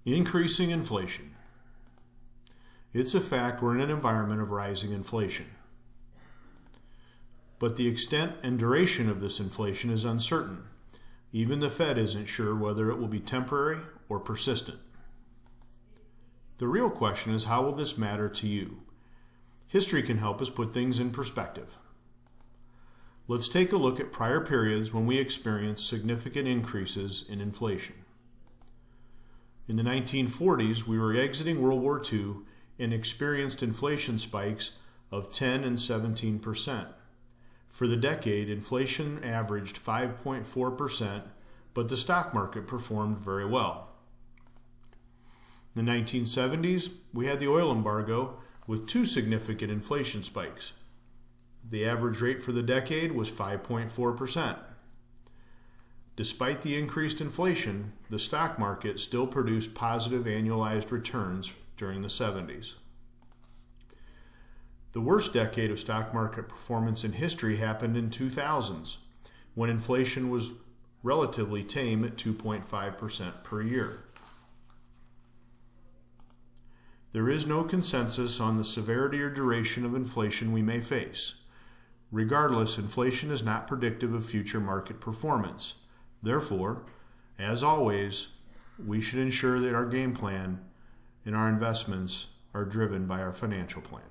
Increasing inflation. It's a fact we're in an environment of rising inflation. But the extent and duration of this inflation is uncertain. Even the Fed isn't sure whether it will be temporary or persistent. The real question is, how will this matter to you? History can help us put things in perspective. Let's take a look at prior periods when we experienced significant increases in inflation. In the 1940s, we were exiting World War II and experienced inflation spikes of 10 and 17%. For the decade, inflation averaged 5.4%, but the stock market performed very well. In the 1970s, we had the oil embargo with two significant inflation spikes. The average rate for the decade was 5.4%. Despite the increased inflation, the stock market still produced positive annualized returns during the 70s. The worst decade of stock market performance in history happened in 2000s, when inflation was relatively tame at 2.5% per year. There is no consensus on the severity or duration of inflation we may face. Regardless, inflation is not predictive of future market performance. Therefore, as always, we should ensure that our game plan and our investments are driven by our financial plan.